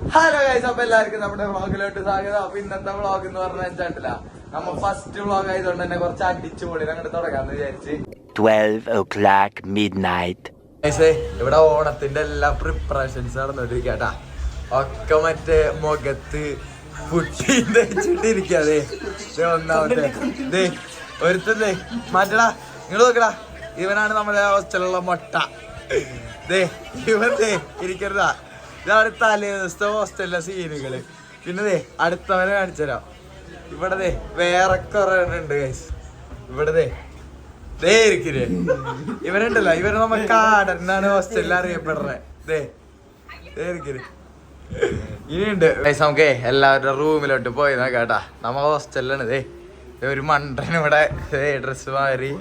Hello guys, അപ്പൊ എല്ലാവർക്കും നമ്മുടെ വ്ളോഗിലോട്ട് സ്വാഗതം. അപ്പൊ ഇന്നത്തെ വ്ളോഗ് എന്ന് പറഞ്ഞാൽ നമ്മ ഫസ്റ്റ് വ്ളോഗ് ആയതുകൊണ്ട് തന്നെ കുറച്ച് അടിച്ചു പൊളി അങ്ങോട്ട് തുടങ്ങാന്ന് വിചാരിച്ച് 12 o'clock midnight. ഇവിടെ ഓണത്തിന്റെ എല്ലാ പ്രിപ്പറേഷൻസ് നടന്നോണ്ടിരിക്കട്ടാ. ഒക്കെ മറ്റേ മുഖത്ത് പുട്ടി വെച്ചിട്ടിരിക്കാതെ ഒന്നാമത്തെ ഒരുത്തേ മാറ്റടാ, നിങ്ങൾ നോക്കടാ, ഇവനാണ് നമ്മുടെ ഹോസ്റ്റലിലുള്ള മൊട്ട. ഇവൻ ഇരിക്കരുതാ, ഇതാണ് തലേ ദിവസത്തെ ഹോസ്റ്റലിലെ സീനുകള്. പിന്നെ അടുത്തവനെ കാണിച്ചുതരാം. ഇവിടെ വേറെ കുറെ ഉണ്ട് ഗൈസ്. ഇവിടെ ഇരിക്കേ ഇവനുണ്ടല്ലോ, ഇവന് നമ്മ കാടനാണ് ഹോസ്റ്റലിൽ അറിയപ്പെടുന്നത്. ഇനിയുണ്ട് ഗൈസ്, നമുക്ക് എല്ലാവരുടെ റൂമിലോട്ട് പോയി നോക്കാട്ടാ. നമ്മ ഹോസ്റ്റലിലാണ്. ഒരു മണ്ടൻ ഇവിടെ ഡ്രസ് മാറി.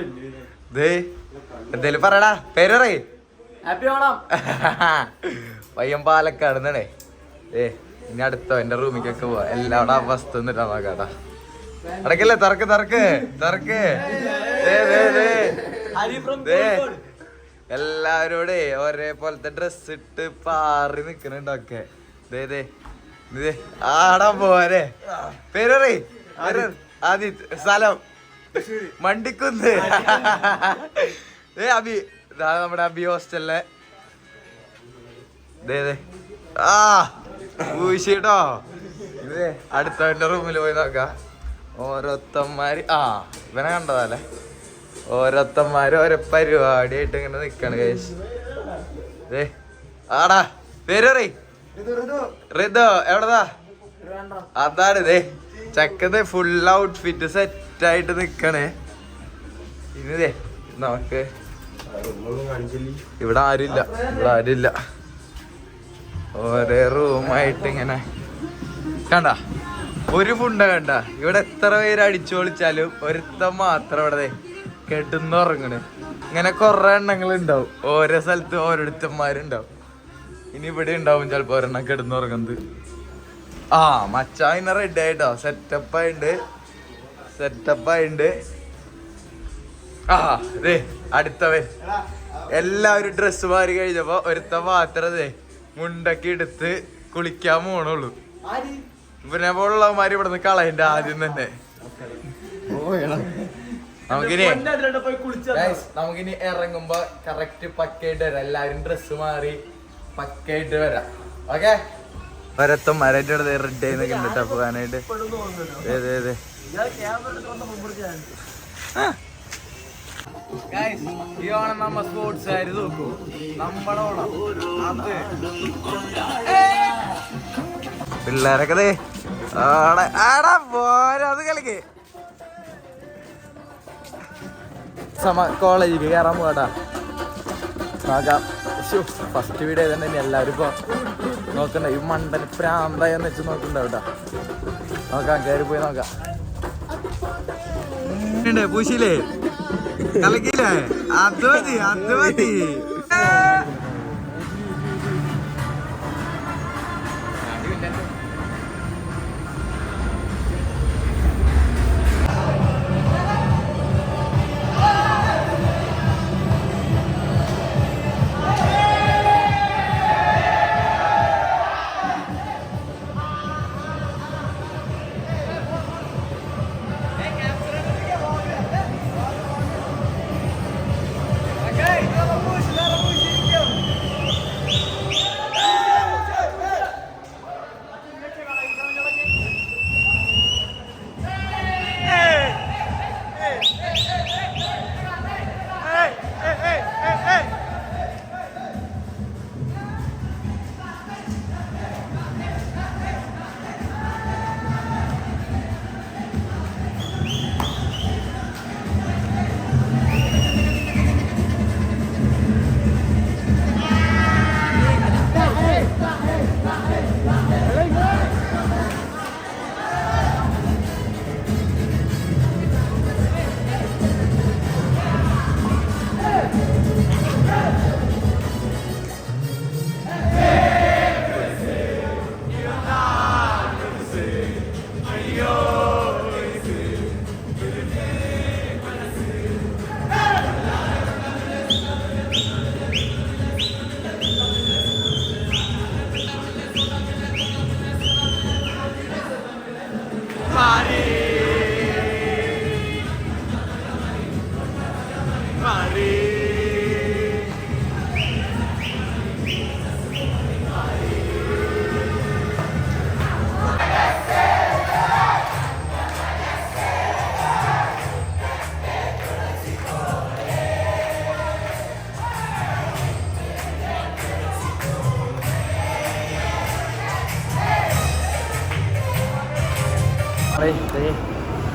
എന്തേലും പറയടാ, പേര് പറയ്. പയ്യൻ പാലക്കാട് നിന്നേ. ഇനി അടുത്തോ എന്റെ റൂമിക്കൊക്കെ പോവാ. എല്ലാവിടെ അവസ്ഥ ഒന്നിട്ടാ നോക്കാട്ടാ. അടക്കല്ലേ, തുറക്ക്. എല്ലാവരോടെ ഒരേ പോലത്തെ ഡ്രസ് ഇട്ട് പാറി നിക്കണുണ്ടൊക്കെ. ആടാ പോരെ. പേര് ആദിത്, സ്ഥലം മണ്ടിക്കുന്ന്. അബി, ഇതാണ് നമ്മുടെ അബി ഹോസ്റ്റലിലെ. ഊശിട്ടോ. ഇത് അടുത്തവന്റെ റൂമിൽ പോയി നോക്കാം. ഓരോരുത്തന്മാര് ഇവനെ കണ്ടതല്ലേ, ഓരോരുത്തന്മാര് ഓരോ പരിപാടിയായിട്ട് ഇങ്ങനെ നിക്കാണ് കേസ്. ആടാ, പേര് റിതോ. എവിടതാ? അതാണ് ചക്കത് ഫുൾ ഔട്ട്ഫിറ്റ് സെറ്റ് ആയിട്ട് നിക്കണേ. ഇനി നമുക്ക് ഇവിടെ ആരില്ല. ഓരോ റൂമായിട്ട് ഇങ്ങനെ കണ്ട, ഒരു ഫുണ്ട കണ്ട. ഇവിടെ എത്ര പേര് അടിച്ചു പൊളിച്ചാലും ഒരുത്തം മാത്രം ഇവിടെ കെട്ടുന്നുറങ്ങണ്. ഇങ്ങനെ കൊറേ എണ്ണങ്ങൾ ഉണ്ടാവും, ഓരോ സ്ഥലത്ത് ഓരോരുത്തന്മാരുണ്ടാവും. ഇനി ഇവിടെ ഉണ്ടാവും ചിലപ്പോ ഒരെണ്ണം കെടുന്നുറങ്ങുന്നത്. മച്ചാ ഇന്ന് റെഡി ആയിട്ടോ, സെറ്റപ്പായിണ്ട്. അടുത്തവൻ എല്ലാവരും ഡ്രസ്സ് മാറി കഴിഞ്ഞപ്പോ ഒരുത്ത മാത്രം മുണ്ടൊക്കെ എടുത്ത് കുളിക്കാൻ പോണുള്ളൂ. പിന്നെ പോലുള്ളവന്മാര് ഇവിടെ നിന്ന് കളയണ്ട ആദ്യം തന്നെ. നമുക്കിനി ഇറങ്ങുമ്പോ കറക്റ്റ് പക്കയായിട്ട് വരാം. എല്ലാരും ഡ്രസ്സ് മാറി പക്കയായിട്ട് വരാം. ഓക്കെ, ഒരത്തന്മാരായിട്ട് ഇവിടെ റെഡി ആയി നിൽക്കുന്നുണ്ട് പോകാനായിട്ട്. ഈ ഓണം നമ്മ സ്പോർട്സ് ആര് നോക്കൂ, നമ്മുടെ ഓണം. പിള്ളേരൊക്കെ ആടാ പോരാ, അത് കളിക്ക്. കോളേജിൽ കയറാൻ പോകാട്ടാ. നോക്കാം. ഫസ്റ്റ് വീഡിയോ തന്നെ എല്ലാവരും ഇപ്പൊ നോക്കണ്ട. ഈ മണ്ടന് പ്രാന്തായെന്ന് വെച്ച് നോക്കണ്ടാവട്ടാ. നോക്കാം, കയറി പോയി നോക്കാം. പൂശിയില്ലേ, കളിക്കില്ലേ? അത് മതി.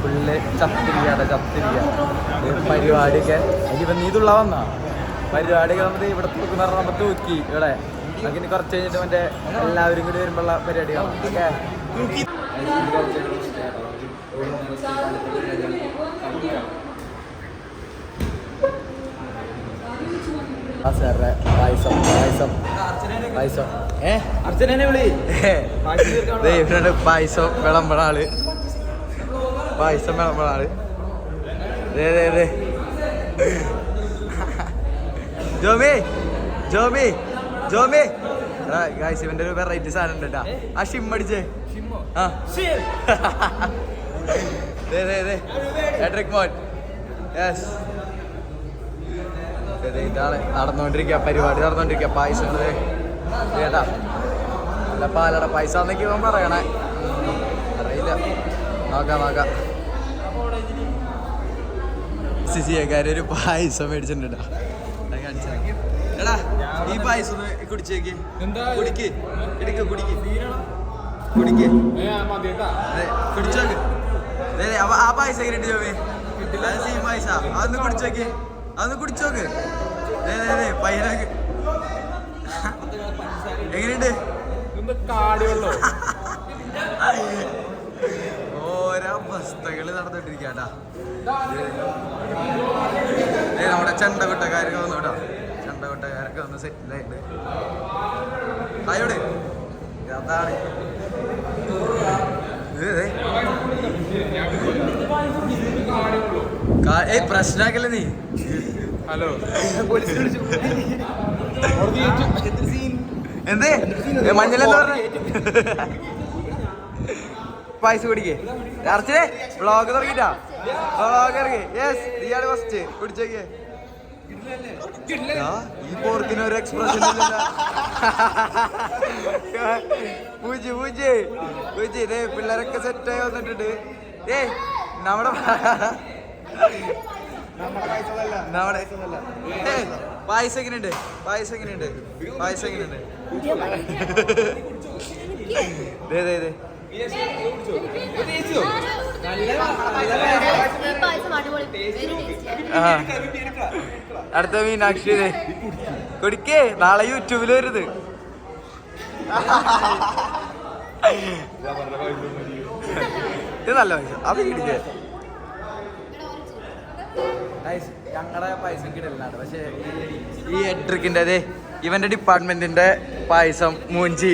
ഫുള്ള് ചത്തിരിക്കാണ് പരിപാടിയൊക്കെ അതിലിപ്പം നീ തുള്ള വന്നാ പരിപാടിയൊക്കെ നമ്മൾ ഇവിടെ തൂക്കുന്ന നമ്മൾ തൂക്കി ഇവിടെ അതിന് കുറച്ച് കഴിഞ്ഞിട്ട് മറ്റേ എല്ലാവരും കൂടി വരുമ്പോഴുള്ള പരിപാടികളാണ് ഓക്കെ. പായസം വിളമ്പണാള് ജോമി ജോമി ജോമി ഗായ്സ് ഇവന്റെ ഒരു വെറൈറ്റി സാധനം ഉണ്ട് കേട്ടാ. ആ ഷിം അടിച്ചേ ഇതാണ് നടന്നുകൊണ്ടിരിക്കുക പരിപാടി നടന്നുകൊണ്ടിരിക്കുക. പായസം കേട്ടാ നല്ല പാലട പായസം എന്നൊക്കെ ഇവൻ പറയണേ അറിയില്ല. നോക്കാം സിസിയക്കാരൊരു പായസം മേടിച്ചിട്ടുണ്ടാ. എടാ ഈ പായസം ഒന്ന് കുടിച്ചേക്ക് കുടിക്ക് കുടിച്ചോക്ക്. ആ പായസം എങ്ങനെയുണ്ട് ജോമി? സീം പായസ അതൊന്ന് കുടിച്ചോക്ക് പയ്യനാക്ക് എങ്ങനെയുണ്ട്? ഓരോ അവസ്ഥകള് നടന്നിട്ടിരിക്കാട്ടാ. നമ്മുടെ ചെണ്ടകൊട്ടക്കാരൊക്കെ വന്നു കേട്ടോ. ചെണ്ടകൊട്ടക്കാരൊക്കെ വന്ന് സെറ്റിലായിട്ട് ആയോട് അതാണ് പ്രശ്നാക്കല്ലേ നീ. ഹലോ എന്തേ മഞ്ഞളെന്ന് പറഞ്ഞ പായസം കുടിക്കേ അർച്ചനെ വ്ളോഗ് തുടങ്ങിട്ടാ. വ്ളോഗ് ഇറങ്ങി. യെസ് നീയാണ് ഫസ്റ്റ് കുടിച്ചേക്കേ. ഈ പോർക്കിന് ഒരു എക്സ്പ്രഷൻ പൂജി ഇതേ പിള്ളേരൊക്കെ സെറ്റായി വന്നിട്ടുണ്ട്. നമ്മുടെ പായസം എങ്ങനെയുണ്ട്? അടുത്ത മീനാക്ഷി കുടിക്കേ. നാളെ യൂട്യൂബിൽ വരുത്. ഇത് നല്ല പൈസ അത് കിട്ടിക്കേ. ഞങ്ങളുടെ പായസം കിടലാണ്. പക്ഷെ ഈ എഡ്രിക്കിൻ്റെ ഇവന്റെ ഡിപ്പാർട്ട്മെന്റിന്റെ പായസം മൂഞ്ചി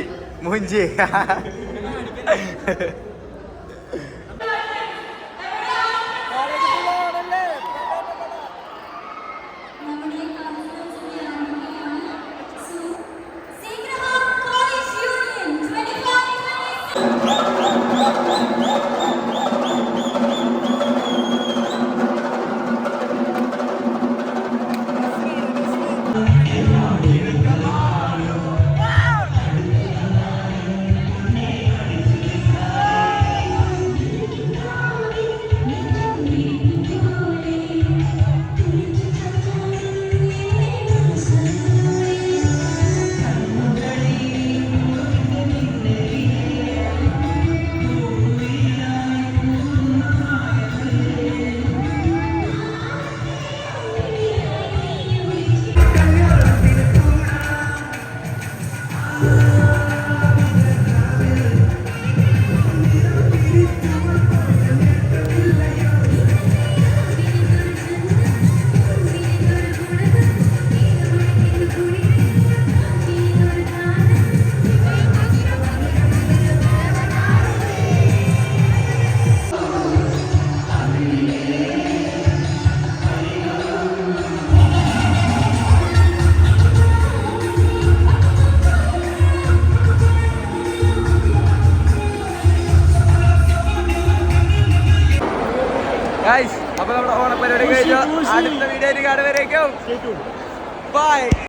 ഗൈസ് അപ്പൊ നമ്മുടെ ഓണപ്പരിപാടി കഴിഞ്ഞു. അടുത്ത വീഡിയോ കാണുവരേക്കും ബൈ.